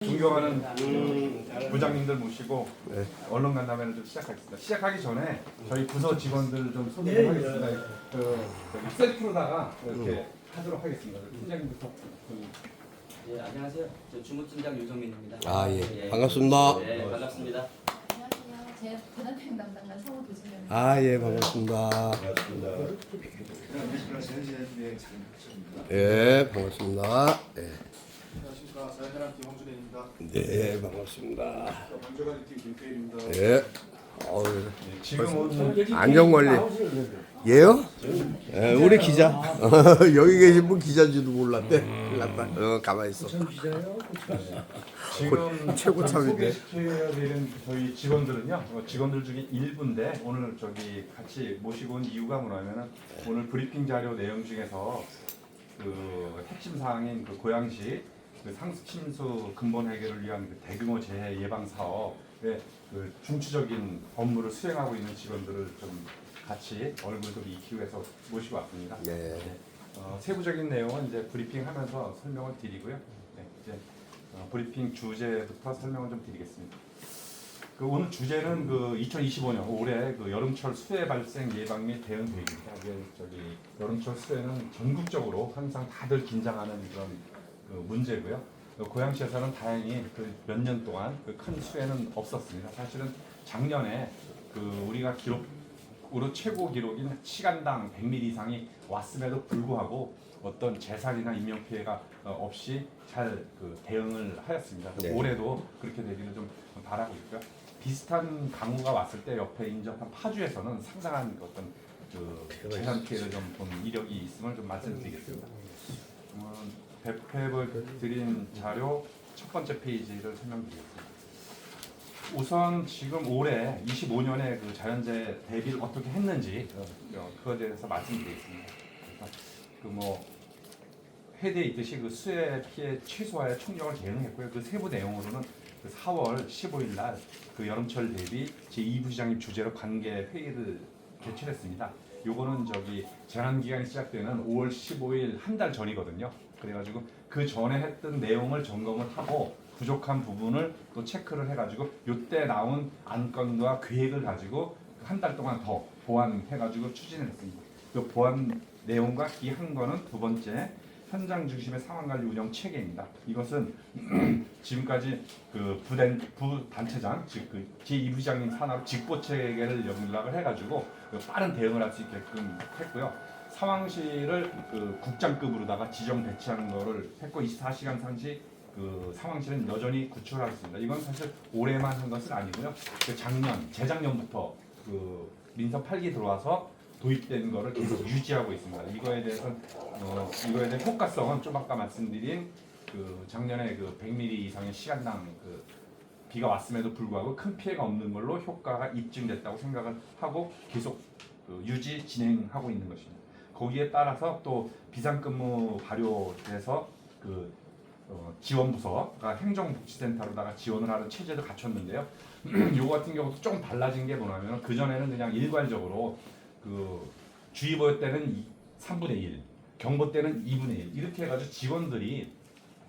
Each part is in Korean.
존경하는 부장님들 모시고 언론 간담회를 좀 시작하겠습니다. 시작하기 전에 저희 부서 직원들 좀 소개하겠습니다. 셀프로다가 이렇게 하도록 하겠습니다. 팀장님부터. 예, 안녕하세요. 저 주무팀장 유정민입니다. 예. 반갑습니다. 네, 반갑습니다. 안녕하세요. 제 부담행 담당관 성우 도진입니다. 반갑습니다. 예, 반갑습니다. 예. 안녕하십니까. 자연사랑팀 황준혜입니다. 네, 반갑습니다. 방조관리팀 김태일입니다. 예. 지금 오늘 안전관리. 예요? 예, 우리 기자. 여기 계신 분 기자인지도 몰랐대. 큰일 났다. 가만히 있어. 지금 최고참인데. 소개시켜야 되는 저희 직원들은요. 직원들 중에 일부인데 오늘 저기 같이 모시고 온 이유가 뭐냐면은 오늘 브리핑 자료 내용 중에서 그 핵심 사항인 그 고양시 그 상습 침수 근본 해결을 위한 그 대규모 재해 예방 사업의 그 중추적인 업무를 수행하고 있는 직원들을 좀 같이 얼굴 좀 익히기 위해서 모시고 왔습니다. 네. 세부적인 내용은 이제 브리핑하면서 설명을 드리고요. 네, 이제 브리핑 주제부터 설명을 좀 드리겠습니다. 그 오늘 주제는 그 2025년 올해 그 여름철 수해 발생 예방 및 대응 계획입니다. 이게 저기 여름철 수해는 전국적으로 항상 다들 긴장하는 그런 그 문제고요. 고양시에서는 다행히 그 몇 년 동안 그 큰 수해는 없었습니다. 사실은 작년에 그 우리가 기록으로 최고 기록인 시간당 100mm 이상이 왔음에도 불구하고 어떤 재산이나 인명 피해가 없이 잘 그 대응을 하였습니다. 네. 올해도 그렇게 되기를 좀 바라고 있고요. 비슷한 강우가 왔을 때 옆에 인접한 파주에서는 상당한 어떤 그 재산 피해를 좀 본 이력이 있음을 좀 말씀드리겠습니다. 배포해 드린 자료 첫 번째 페이지를 설명드리겠습니다. 우선 지금 올해 25년에 그 자연재해 대비를 어떻게 했는지 그거에 대해서 말씀드리겠습니다. 그뭐 해대에 있듯이 그 수해 피해 최소화에 총력을 기울였고요. 그 세부 내용으로는 그 4월 15일 날 그 여름철 대비 제2부시장님 주재로 관계 회의를 개최했습니다. 요거는 저기 재난 기간이 시작되는 5월 15일 한 달 전이거든요. 그래가지고 그 전에 했던 내용을 점검을 하고 부족한 부분을 또 체크를 해가지고 요때 나온 안건과 계획을 가지고 한 달 동안 더 보완해가지고 추진을 했습니다. 그 보완 내용과 이 한 거는 두 번째 현장 중심의 상황관리 운영 체계입니다. 이것은 지금까지 그 부단체장 즉 그 제2부장님 산하로 직보 체계를 연락을 해가지고 빠른 대응을 할 수 있게끔 했고요. 상황실을 그 국장급으로다가 지정 배치하는 거를 했고 24시간 상시 그 상황실은 여전히 구축하겠습니다. 이건 사실 올해만 한 것은 아니고요. 그 재작년부터 그 민선 8기 들어와서 도입된 거를 계속 유지하고 있습니다. 이거에 대한 효과성은 좀 아까 말씀드린 그 작년에 그 100mm 이상의 시간당 그 비가 왔음에도 불구하고 큰 피해가 없는 걸로 효과가 입증됐다고 생각을 하고 계속 그 유지 진행하고 있는 것입니다. 거기에 따라서 또 비상근무 발효돼서 그 지원부서가 행정복지센터로다가 지원을 하는 체제도 갖췄는데요. 요거 같은 경우도 좀 달라진 게 뭐냐면 그 전에는 그냥 일괄적으로 그 주의보 때는 3분의 1, 경보 때는 2분의 1 이렇게 해가지고 직원들이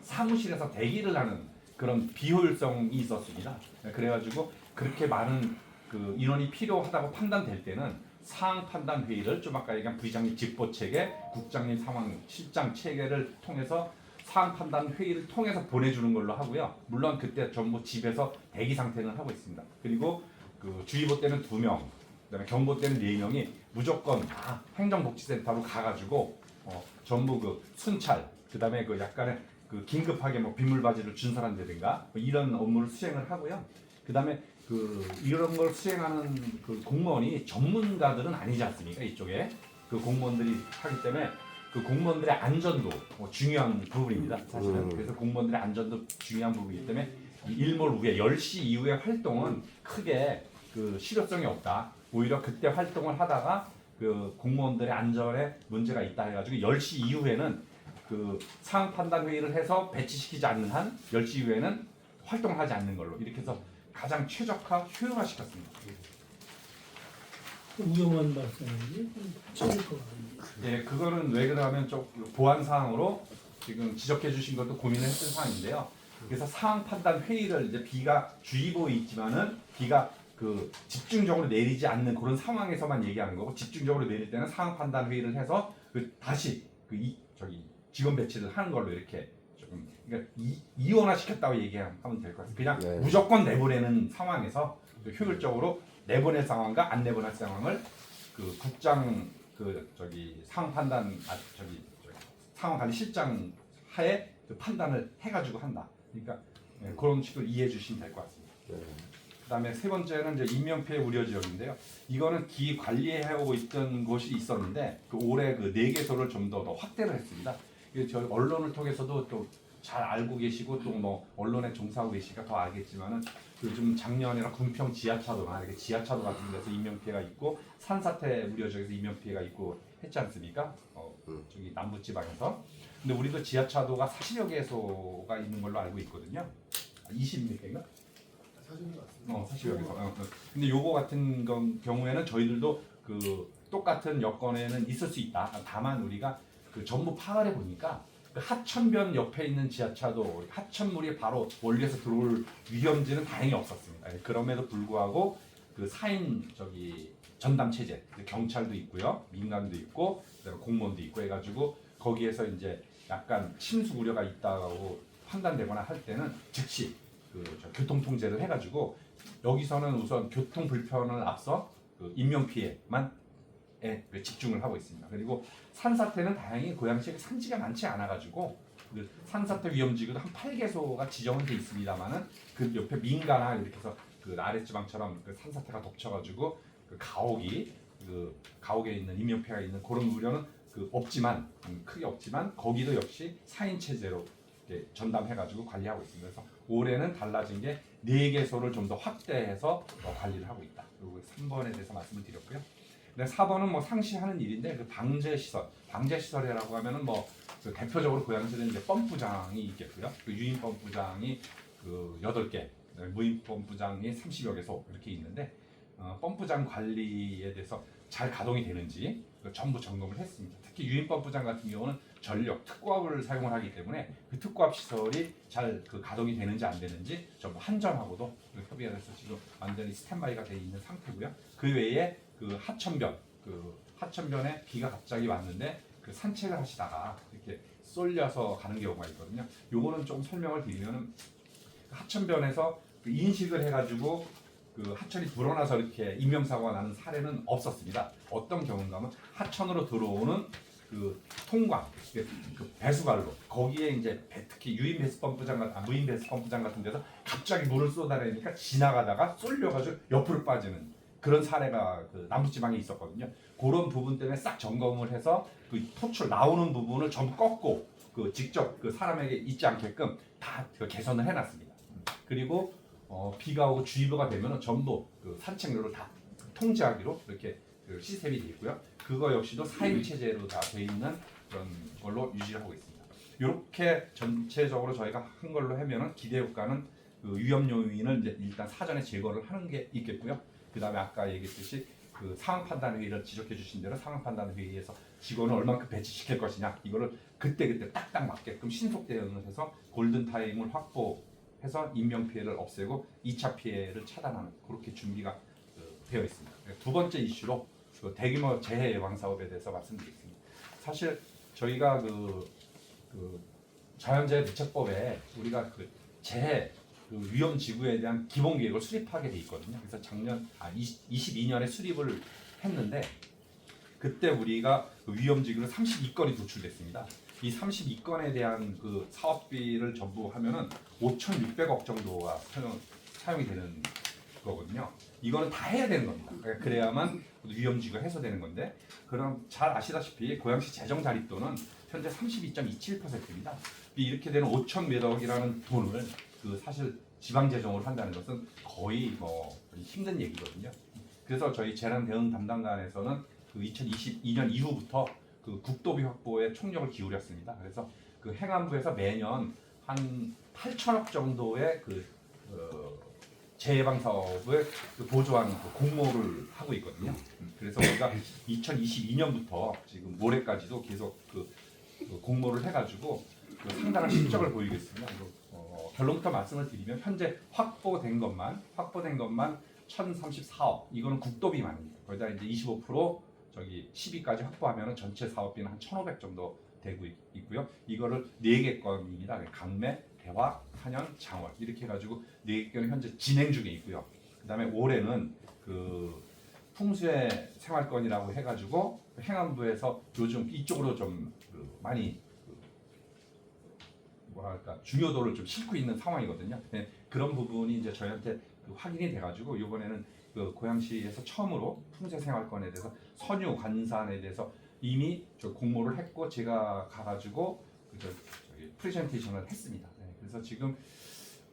사무실에서 대기를 하는 그런 비효율성이 있었습니다. 그래가지고 그렇게 많은 그 인원이 필요하다고 판단될 때는 상황 판단 회의를 좀 아까 얘기한 부시장님 직보 체계, 국장님 상황 실장 체계를 통해서 상황 판단 회의를 통해서 보내주는 걸로 하고요. 물론 그때 전부 집에서 대기 상태는 하고 있습니다. 그리고 그 주의보 때는 2명, 그다음에 경보 때는 4명이 무조건 다 행정복지센터로 가가지고 전부 그 순찰, 그다음에 그 약간의 그 긴급하게 뭐 빗물바지를 준설한다든가 뭐 이런 업무를 수행을 하고요. 그다음에 그 이런 걸 수행하는 그 공무원이 전문가들은 아니지 않습니까? 이쪽에 그 공무원들이 하기 때문에 그 공무원들의 안전도 중요한 부분입니다. 사실은 그래서 공무원들의 안전도 중요한 부분이기 때문에 일몰 후에 10시 이후의 활동은 크게 그 실효성이 없다. 오히려 그때 활동을 하다가 그 공무원들의 안전에 문제가 있다 해가지고 10시 이후에는 그 상황 판단 회의를 해서 배치시키지 않는 한 10시 이후에는 활동하지 않는 걸로 이렇게 해서 가장 최적화, 효율화 시켰습니다. 위험한 발생인지 처음일 것 같은데. 네, 그거는 왜 그러냐면 좀 보안 사항으로 지금 지적해 주신 것도 고민을 했던 사항인데요. 그래서 상황 판단 회의를 이제 비가 주의보에 있지만은 비가 그 집중적으로 내리지 않는 그런 상황에서만 얘기하는 거고 집중적으로 내릴 때는 상황 판단 회의를 해서 그 다시 저기 직원 배치를 하는 걸로 이렇게 조금 그러니까 이원화 시켰다고 얘기하면 될 것 같아요. 그냥 네. 무조건 내보내는 상황에서 효율적으로 내보낼 상황과 안 내보낼 상황을 그 국장 저기 상황 판단 저기 상황 관리 실장 하에 그 판단을 해가지고 한다. 그러니까 그런 식으로 이해해 주시면 될 것 같습니다. 그다음에 세 번째는 이제 인명피해 우려 지역인데요. 이거는 기 관리해오고 있던 곳이 있었는데 그 올해 그 4개소를 좀 더 확대를 했습니다. 이게 저희 언론을 통해서도 또 잘 알고 계시고 또 뭐 언론에 종사하고 계시니까 더 알겠지만은 요즘 작년이나 군평 지하차도나 이렇게 지하차도 같은 데서 인명피해가 있고 산사태 우려 지역에서 인명피해가 있고 했지 않습니까? 저기 남부지방에서. 근데 우리도 지하차도가 40여 개소가 있는 걸로 알고 있거든요. 20몇 개인가? 사진이 맞습니다. 40여 개소. 근데 요거 같은 경우에는 저희들도 그 똑같은 여건에는 있을 수 있다. 다만 우리가 그 전부 파악해 보니까 그 하천변 옆에 있는 지하차도 하천물이 바로 원리에서 들어올 위험지는 다행히 없었습니다. 그럼에도 불구하고 그 4인 저기 전담 체제 경찰도 있고요, 민간도 있고, 그다음에 공무원도 있고 해가지고 거기에서 이제 약간 침수 우려가 있다고 판단되거나 할 때는 즉시 교통 통제를 해가지고 여기서는 우선 교통 불편을 앞서 그 인명 피해만 집중을 하고 있습니다. 그리고 산사태는 다행히 고양시에 산지가 많지 않아가지고 그 산사태 위험지구도 한 8개소가 지정은 돼 있습니다만은 그 옆에 민가나 이렇게 해서 그 아랫지방처럼 그 산사태가 덮쳐가지고 그 가옥에 있는 인명 피해가 있는 그런 우려는 없지만 크게 없지만 거기도 역시 4인 체제로 이렇게 전담해가지고 관리하고 있습니다. 그래서 올해는 달라진 게 4개소를 좀 더 확대해서 관리를 하고 있다. 그리고 3번에 대해서 말씀을 드렸고요. 근데 4번은 뭐 상시하는 일인데 그 방제시설이라고 하면은 그 대표적으로 고양시는 이제 펌프장이 있겠고요. 그 유인 펌프장이 8개, 무인 펌프장이 30여 개소 이렇게 있는데 펌프장 관리에 대해서 잘 가동이 되는지 전부 점검을 했습니다. 특히 유인 펌프장 같은 경우는 전력 특고압을 사용을 하기 때문에 그 특고압 시설이 잘 가동이 되는지 안 되는지 전부 한전하고도 협의가 돼서 지금 완전히 스탠바이가 돼 있는 상태고요. 그 외에 하천변에 비가 갑자기 왔는데 산책을 하시다가 이렇게 쏠려서 가는 경우가 있거든요. 요거는 좀 설명을 드리면은 하천변에서 인식을 해가지고 하천이 불어나서 이렇게 인명사고가 나는 사례는 없었습니다. 어떤 경우인가 하면 하천으로 들어오는 통관, 배수관로 거기에 이제 특히 유인 배수펌프장 무인 배수펌프장 같은 데서 갑자기 물을 쏟아내니까 지나가다가 쏠려가지고 옆으로 빠지는 그런 사례가 남부지방에 있었거든요. 그런 부분 때문에 싹 점검을 해서 토출 나오는 부분을 전부 꺾고 직접 사람에게 있지 않게끔 다 개선을 해놨습니다. 그리고 비가 오고 주의보가 되면 전부 산책로를 다 통제하기로 이렇게 시스템이 되어 있고요. 그거 역시도 4인 체제로 다 되어 있는 그런 걸로 유지하고 있습니다. 이렇게 전체적으로 저희가 한 걸로 하면은 기대 효과는 위험 요인을 이제 일단 사전에 제거를 하는 게 있겠고요. 그 다음에 아까 얘기했듯이 상황 판단 회의를 지적해 주신 대로 상황 판단 회의에서 직원을 얼만큼 배치시킬 것이냐 이거를 그때 딱딱 맞게끔 신속 대응을 해서 골든 타임을 확보해서 인명 피해를 없애고 2차 피해를 차단하는 그렇게 준비가 되어 있습니다. 두 번째 이슈로 대규모 재해 예방 사업에 대해서 말씀드리겠습니다. 사실 저희가 자연재해 대책법에 우리가 재해 위험 지구에 대한 기본 계획을 수립하게 돼 있거든요. 그래서 22년에 수립을 했는데 그때 우리가 위험 지구로 32건이 도출됐습니다. 이 32건에 대한 사업비를 전부 하면은 5,600억 정도가 사용이 되는 거거든요. 이거는 다 해야 되는 겁니다. 그래야만 위험 지구가 해소되는 건데 그럼 잘 아시다시피 고양시 재정 자립도는 현재 32.27%입니다. 이렇게 되는 5,000몇억이라는 돈을 사실 지방 재정으로 한다는 것은 거의 힘든 얘기거든요. 그래서 저희 재난 대응 담당관에서는 2022년 이후부터 국도비 확보에 총력을 기울였습니다. 그래서 행안부에서 매년 한 8천억 정도의 재해방 사업을 보조하는 공모를 하고 있거든요. 그래서 우리가 2022년부터 지금 올해까지도 계속 공모를 해가지고 상당한 실적을 보이고 있습니다. 결론부터 말씀을 드리면 현재 확보된 것만 1,034억. 이거는 국도 비만입니다. 거기다 이제 25% 저기 10위까지 확보하면 전체 사업비는 한 1,500 정도 되고 있고요. 이거를 4개 건입니다. 강매, 대화, 한양, 장월 이렇게 해가지고 4개 건이 현재 진행 중에 있고요. 그다음에 올해는 그 풍수의 생활권이라고 해가지고 행안부에서 요즘 이쪽으로 좀 많이 뭐랄까 중요도를 좀 싣고 있는 상황이거든요. 네, 그런 부분이 이제 저희한테 확인이 돼가지고 이번에는 그 고양시에서 처음으로 풍수생활권에 대해서 선유 관산에 대해서 이미 저 공모를 했고 제가 가가지고 저기 프레젠테이션을 했습니다. 네, 그래서 지금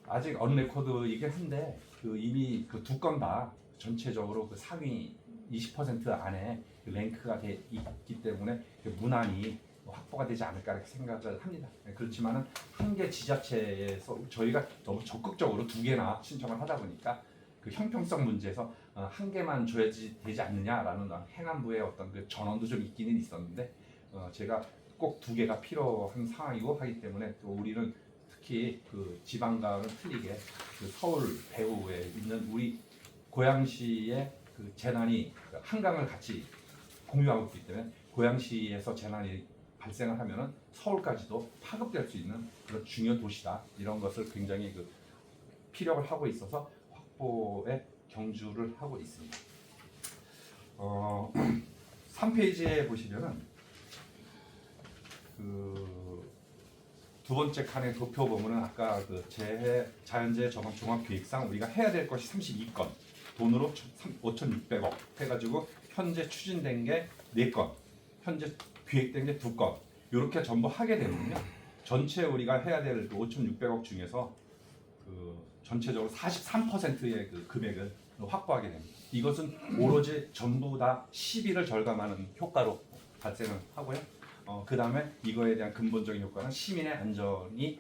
아직 언레코드이긴 한데 이미 그 두 건 다 전체적으로 그 상위 20% 안에 그 랭크가 돼 있기 때문에 그 무난히 확보가 되지 않을까 이렇게 생각을 합니다. 네, 그렇지만은 한 개 지자체에서 저희가 너무 적극적으로 2개나 신청을 하다 보니까 그 형평성 문제에서 한 개만 줘야지 되지 않느냐라는 행안부의 어떤 그 전언도 좀 있기는 있었는데 제가 꼭 2개가 필요한 상황이고 하기 때문에 또 우리는 특히 그 지방과는 틀리게 그 서울 배후에 있는 우리 고양시의 그 재난이 한강을 같이 공유하고 있기 때문에 고양시에서 재난이 발생을 하면은 서울까지도 파급될 수 있는 그런 중요 도시다. 이런 것을 굉장히 그 피력을 하고 있어서 확보에 경주를 하고 있습니다. 3페이지에 보시면은 그 두 번째 칸의 도표 보면은 아까 그 재해 자연재해 저감 종합계획상 우리가 해야 될 것이 32건, 돈으로 5,600억 해가지고 현재 추진된 게 4건, 현재 기획된 게 2건. 이렇게 전부 하게 되면요, 전체 우리가 해야 될 5,600억 중에서 그 전체적으로 43%의 그 금액을 확보하게 됩니다. 이것은 오로지 전부 다 시비를 절감하는 효과로 발생을 하고요. 그 다음에 이거에 대한 근본적인 효과는 시민의 안전이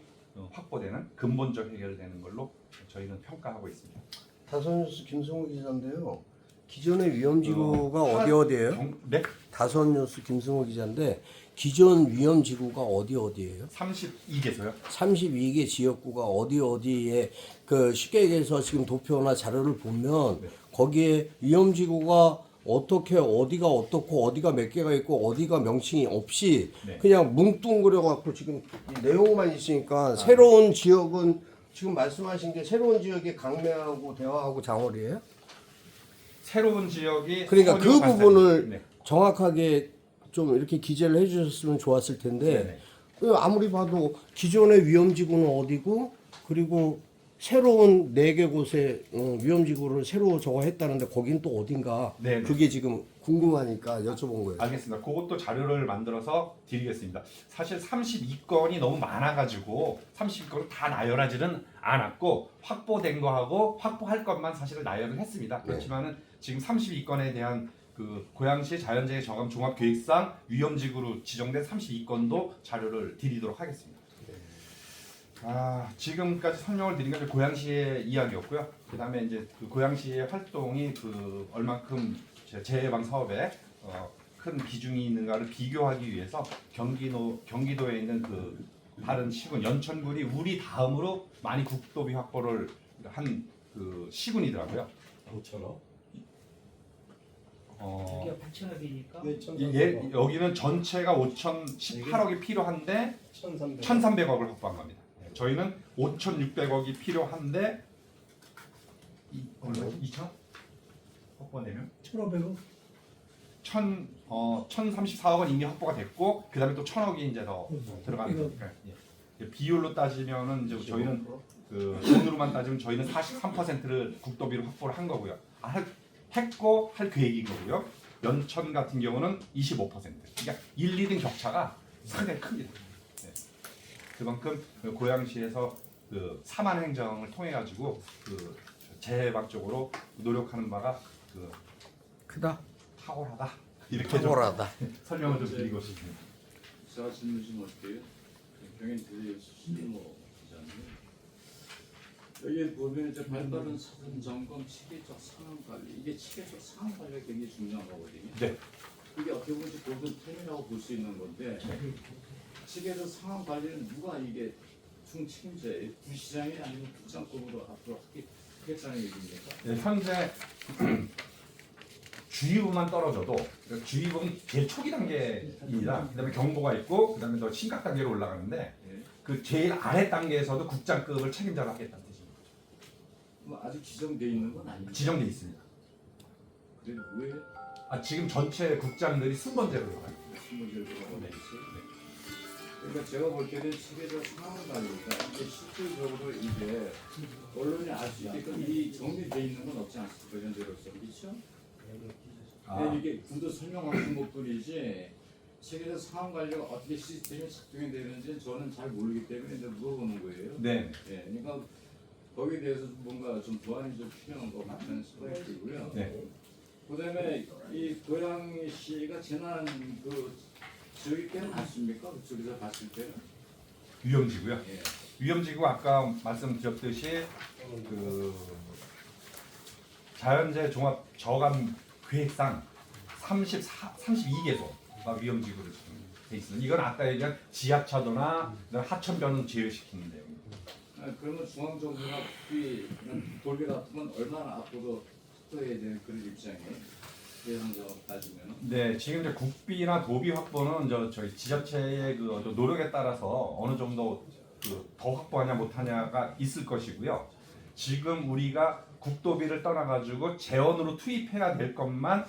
확보되는 근본적 해결되는 걸로 저희는 평가하고 있습니다. 다선뉴스 김승우 기자인데요. 기존의 위험지구가 어디예요? 네? 다선뉴스 김승우 기자인데 기존 위험지구가 어디예요? 32개소요. 32개 지역구가 어디에 그 쉽게 얘기해서 지금 도표나 자료를 보면 네. 거기에 위험지구가 어떻게 어디가 어떻고 어디가 몇 개가 있고 어디가 명칭이 없이 네. 그냥 뭉뚱그려 갖고 지금 이 내용만 있으니까 새로운 지역은 지금 말씀하신 게 새로운 지역이 강매하고 대화하고 장월이에요? 새로운 지역이 그러니까 그 선유 관산. 부분을 네. 정확하게 좀 이렇게 기재를 해주셨으면 좋았을 텐데 네네. 아무리 봐도 기존의 위험지구는 어디고 그리고 새로운 4개 곳에 위험지구를 새로 저거 했다는데 거긴 또 어딘가 네네. 그게 지금 궁금하니까 여쭤본 거예요. 알겠습니다. 그것도 자료를 만들어서 드리겠습니다. 사실 32건이 너무 많아가지고 32건을 다 나열하지는 않았고 확보된 거하고 확보할 것만 사실은 나열을 했습니다. 그렇지만은 지금 32건에 대한 그 고양시 자연재해 저감 종합계획상 위험지구로 지정된 32건도 자료를 드리도록 하겠습니다. 지금까지 설명을 드린 게 고양시의 이야기였고요. 그 다음에 이제 그 고양시의 활동이 그 얼만큼 재해예방 사업에 큰 비중이 있는가를 비교하기 위해서 경기도에 있는 그 다른 시군 연천군이 우리 다음으로 많이 국도비 확보를 한 그 시군이더라고요. 5천억? 여기가 8천억이니까 예, 여기는 전체가 5,018억이 필요한데 1,300억을 확보한 겁니다. 저희는 5,600억이 필요한데 2천 확보되면 1,500억 1,034억은 이미 확보가 됐고 그 다음에 또 1,000억이 이제 더 들어가는 거니까 비율로 따지면은 이제 저희는 그 돈으로만 따지면 저희는 43%를 국도비로 확보를 한 거고요. 했고 할 계획인 거고요. 연천 같은 경우는 25%. 그러니까 1, 2등 격차가 상당히 큽니다. 네. 그만큼 그 고양시에서 그 사만 행정을 통해 가지고 그 재해방 쪽으로 노력하는 바가 그 크다. 탁월하다. 이렇게 탁월하다. 설명을 좀 드리고 싶습니다. 제가 질문 좀 할게요. 병행 수mo 기자님. 여기 보면 이제 발빠른 사전 점검, 체계적 상황 관리, 이게 체계적 상황 관리가 굉장히 중요한 거거든요. 네. 이게 어떻게 보면 고든 템이라고 볼 수 있는 건데 체계적 상황 관리는 누가 이게 대충 책임져요. 부시장이 아니면 부장급으로 앞으로 하겠다는 얘기입니까? 예, 현재 주의보만 떨어져도 주의보는 제일 초기 단계입니다. 그다음에 경보가 있고 그다음에 더 심각 단계로 올라가는데 예. 그 제일 아래 단계에서도 국장급을 책임자로 하겠다는 뜻입니다. 뭐 아직 지정돼 있는 건 아니죠. 지정돼 있습니다. 그래 왜 지금 전체 국장들이 순번제로 나가요. 신문제를 들어가고 있어요? 그러니까 제가 볼 때는 체계적 상황을 가니까 이게 실질적으로 이게 언론이 알 수 있게끔 이 정리돼 있는 건 없지 않습니까? 현재로서 그렇죠? 근데 이게 구도 설명하는 것뿐이지 체계적 상황 관리가 어떻게 시스템이 작동이 되는지 저는 잘 모르기 때문에 이제 물어보는 거예요. 네. 예, 그러니까 거기에 대해서 뭔가 좀 보완이 좀 필요한 것 같다는 생각이 들고요. 네. 그다음에 이 고양시가 재난 지역이 꽤 많습니까? 그쪽에서 봤을 때는. 위험지고요. 예. 위험지구 아까 말씀드렸듯이 그 자연재해 종합 저감 계획상 32개소가 위험지구로 지금 돼 있습니다. 이건 아까 얘기한 지하차도나 하천변은 제외시키는 내용입니다. 그러면 중앙정부나 국비, 돌비 같은 건 얼마나 앞으로 확보해야 되는 그런 입장이에요? 예상적으로 따지면. 네, 지금 이제 국비나 도비 확보는 저희 지자체의 그 어떤 노력에 따라서 어느 정도 더 확보하냐 못하냐가 있을 것이고요. 지금 우리가 국도비를 떠나가지고 재원으로 투입해야 될 것만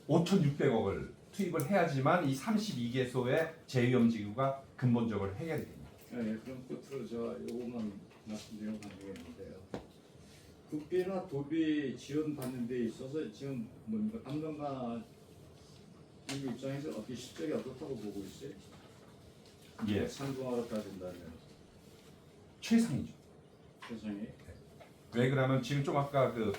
5,600억을 투입을 해야지만 이 32개소의 재위험지구가 근본적으로 해결이 됩니다. 예, 그럼 끝으로 제가 이것만 말씀드리면 되겠는데요. 국비나 도비 지원 받는 데 있어서 지금 뭡니까 담당가 이 입장에서 어떻게 실적이 어떻다고 보고 있어요? 예, 상공하러 따진다면 최상이죠. 세상에. 왜 그러면 지금 좀 아까 그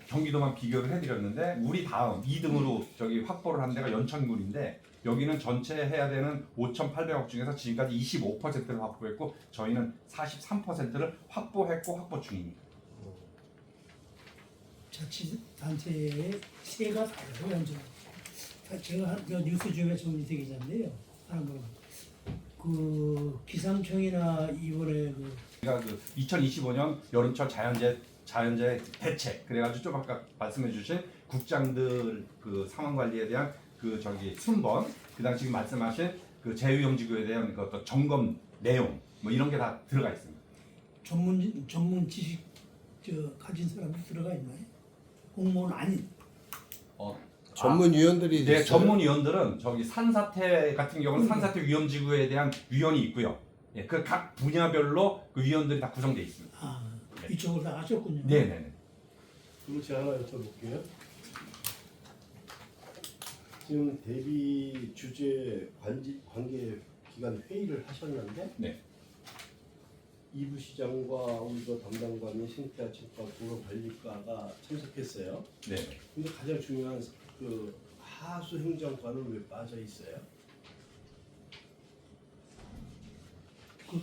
경기도만 비교를 해드렸는데 우리 다음 2등으로 저기 확보를 한 데가 연천군인데 여기는 전체 해야 되는 5,800억 중에서 지금까지 25%를 확보했고 저희는 43%를 확보했고 확보 중입니다. 자치단체의 세가 다르고 현재 제가 저 뉴스중에 정리되 기자인데요. 하는 거. 그 기상청이나 이번에 우리가 그 2025년 여름철 자연재해 대책 그래가지고 좀 아까 말씀해주신 국장들 그 상황 관리에 대한 그 저기 순번 그다음 지금 말씀하신 그 재위험지구에 대한 그 어떤 점검 내용 뭐 이런 게 다 들어가 있습니다. 전문 지식 가진 사람이 들어가 있나요? 공무원 아닌. 전문위원들이 네, 있어요? 전문위원들은 저기 산사태 같은 경우는 산사태 위험지구에 대한 위원이 있고요. 예, 그 각 분야별로 그 위원들이 다 구성되어 있습니다. 아, 이쪽으로 다 하셨군요. 네, 네, 네. 그리고 제가 하나 여쭤볼게요. 지금 대비 주제 관계 기관 회의를 하셨는데 네. 이부 시장과 우리 그 담당관이 생태아침과 도로관리과가 참석했어요. 네. 근데 가장 중요한 그 하수 행정과는 왜 빠져 있어요?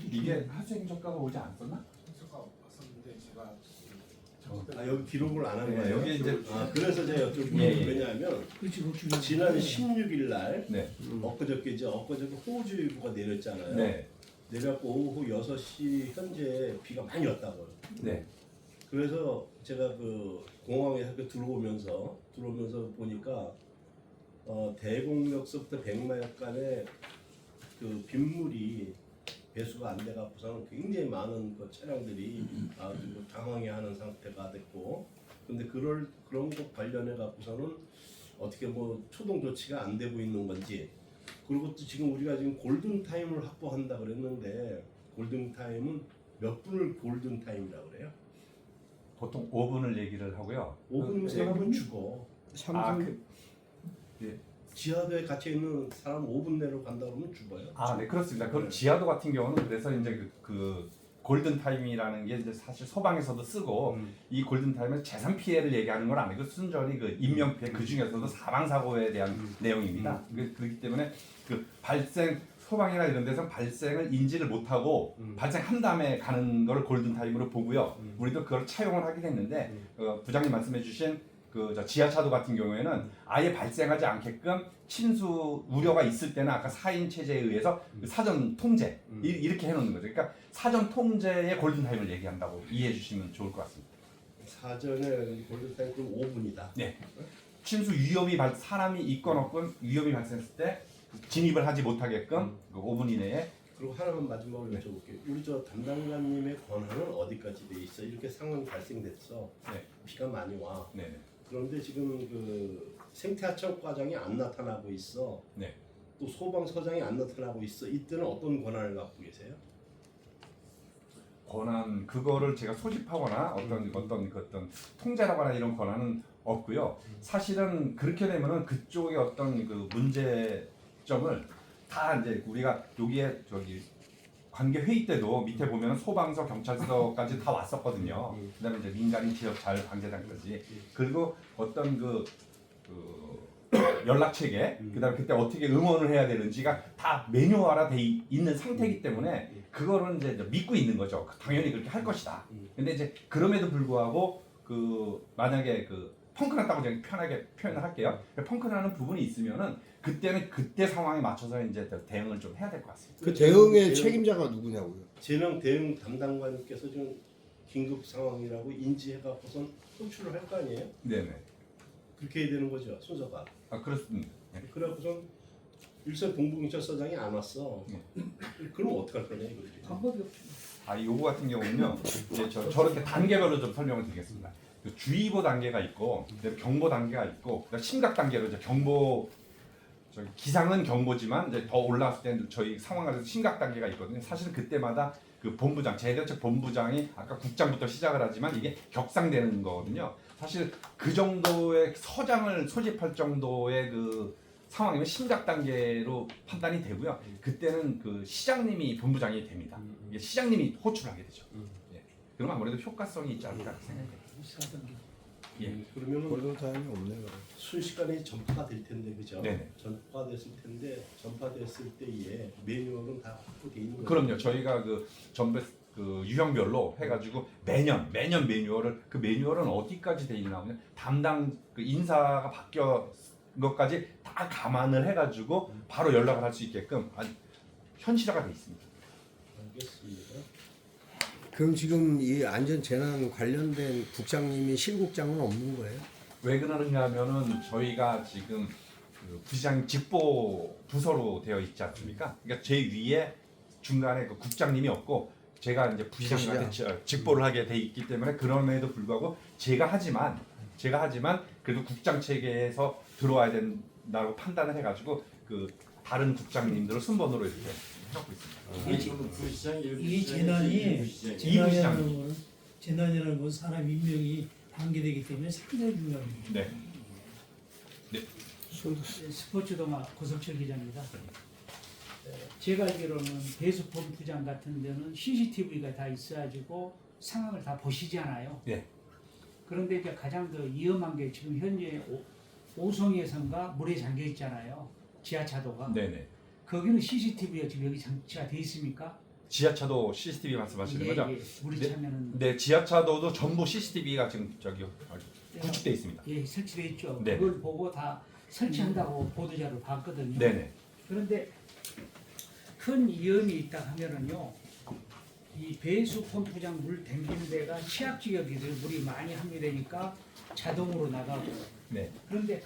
이게 하수행정과가 오지 않았나? 행정과 왔었는데 제가 여기 기록을 안 한 네, 거예요. 여기 이제 그래서 제가 여쭤보는 예, 예. 왜냐하면 그렇지, 그 중요한 지난 거예요. 16일 날 네. 엊그저께 호우주의보가 내렸잖아요. 네. 내려갖고 오후 6시 현재 비가 많이 왔다고요. 네. 그래서 제가 그 공항에 들어오면서 보니까 대곡역서부터 백마역간에 그 빗물이 배수가 안 돼갖고서는 굉장히 많은 그 차량들이 아주 당황해하는 상태가 됐고, 근데 그런 것 관련해 갖고서는 어떻게 뭐 초동 조치가 안 되고 있는 건지, 그리고 또 지금 우리가 지금 골든 타임을 확보한다 그랬는데 골든 타임은 몇 분을 골든 타임이라고 그래요? 보통 5분을 얘기를 하고요. 5분이면 사람은 죽어. 지하도에 갇혀 있는 사람 5분 내로 간다 그러면 죽어요. 네, 그렇습니다. 그럼 네. 지하도 같은 경우는 그래서 이제 그 골든 타임이라는 게 이제 사실 소방에서도 쓰고 이 골든 타임은 재산 피해를 얘기하는 건 아니고 순전히 그 인명 피해 그 중에서도 사망 사고에 대한 내용입니다. 그렇기 때문에 그 발생 소방이나 이런 데서 발생을 인지를 못하고 발생한 다음에 가는 걸 골든 타임으로 보고요. 우리도 그걸 차용을 하긴 했는데 부장님 말씀해주신 저 지하차도 같은 경우에는 아예 발생하지 않게끔 침수 우려가 있을 때는 아까 4인 체제에 의해서 그 사전 통제 이렇게 해놓는 거죠. 그러니까 사전 통제의 골든타임을 얘기한다고 이해해 주시면 좋을 것 같습니다. 사전에 골든타임 그럼 5분이다. 네. 침수 위험이 사람이 있건 없건 위험이 발생했을 때 진입을 하지 못하게끔 그 5분 이내에. 그리고 하나만 마지막으로 여쭤볼게요. 우리 저 담당관님의 권한은 어디까지 돼 있어? 이렇게 상황이 발생됐어. 네. 비가 많이 와. 네네. 그런데 지금 그 생태하청 과장이 안 나타나고 있어. 네. 또 소방서장이 안 나타나고 있어. 이때는 어떤 권한을 갖고 계세요? 권한 그거를 제가 소집하거나 어떤 통제하거나 이런 권한은 없고요. 사실은 그렇게 되면은 그쪽의 어떤 그 문제점을 다 이제 우리가 여기에 관계 회의 때도 밑에 보면 소방서, 경찰서까지 다 왔었거든요. 그다음에 이제 민간인 지역 자율 방재단까지. 그리고 어떤 그 연락 체계, 그다음에 그때 어떻게 응원을 해야 되는지가 다 매뉴얼화 돼 있는 상태이기 때문에 그거는 이제 믿고 있는 거죠. 당연히 그렇게 할 것이다. 근데 이제 그럼에도 불구하고 그 만약에 그 펑크 났다고 제가 편하게 표현을 할게요. 펑크 나는 부분이 있으면은 그때는 그때 상황에 맞춰서 이제 대응을 좀 해야 될 것 같습니다. 그 대응의 책임자가 누구냐고요? 재난 대응 담당관께서 지금 긴급 상황이라고 인지해갖고선 호출을 할 거 아니에요? 네네. 그렇게 해야 되는 거죠, 순서가. 아 그렇습니다. 네. 그래갖고선 일선 동부경찰서장이 안 왔어. 그럼 어떡할 거냐 이거지. 방법이 없죠. 아, 요거 같은 경우는요. 이제 저렇게 단계별로 좀 설명을 드리겠습니다. 그 주의보 단계가 있고, 그다음에 경보 단계가 있고, 그다음에 심각 단계로 이제 경보, 기상은 경보지만 이제 더 올라왔을 때는 저희 상황에서 심각 단계가 있거든요. 사실은 그때마다 그 본부장, 재해대책 본부장이 아까 국장부터 시작을 하지만 이게 격상되는 거거든요. 사실 그 정도의 서장을 소집할 정도의 그 상황이면 심각 단계로 판단이 되고요. 그때는 그 시장님이 본부장이 됩니다. 이게 시장님이 호출하게 되죠. 예. 그럼 아무래도 효과성이 있지 않을까 생각해요. 4단계. 예. 그러면은 골든타임이 없네요. 순식간에 전파가 될 텐데, 그죠? 네네. 전파가 됐을 텐데, 전파됐을 때에 매뉴얼은 다 확보돼 있는 거죠. 그럼요. 저희가 그 전배 그 유형별로 해가지고 매년 매뉴얼을 그 매뉴얼은 어디까지 돼 있나 하면 담당 그 인사가 바뀌어 것까지 다 감안을 해가지고 바로 연락을 할 수 있게끔 현실화가 돼 있습니다. 알겠습니다. 그럼 지금 이 안전재난 관련된 국장님이 실국장은 없는 거예요? 왜 그러는가 하면은 저희가 지금 그 부시장 직보 부서로 되어 있지 않습니까? 그러니까 제 위에 중간에 그 국장님이 없고 제가 이제 부시장한테 직보를 하게 돼 있기 때문에 그럼에도 불구하고 제가 하지만 그래도 국장 체계에서 들어와야 된다고 판단을 해가지고 그 다른 국장님들을 순번으로 이렇게 하고 있습니다. 이 재난이 재난이라는 건 사람 인명이 관계되기 때문에 상당히 중요합니다. 네. 스포츠 동아 고석철 기자입니다. 제가 알기로는 배수본부장 같은 데는 CCTV가 다 있어가지고 상황을 다 보시잖아요. 네. 그런데 이제 가장 더 위험한 게 지금 현재 오송에선가 물에 잠겨 있잖아요. 지하차도가. 네네. 거기는 CCTV가 지금 여기 장치가 돼 있습니까? 지하차도 CCTV 말씀하시는 거죠? 예, 물이 네. 차면은 네, 지하차도도 전부 CCTV가 지금 구축돼 있습니다. 예, 설치돼 있죠. 네. 그걸 보고 다 설치한다고 보도자료 봤거든요. 네네. 그런데 큰 위험이 있다 하면은요, 이 배수 펌프장 물 댕기는 데가 취약 지역이들 물이 많이 함유되니까 자동으로 나가고. 네. 그런데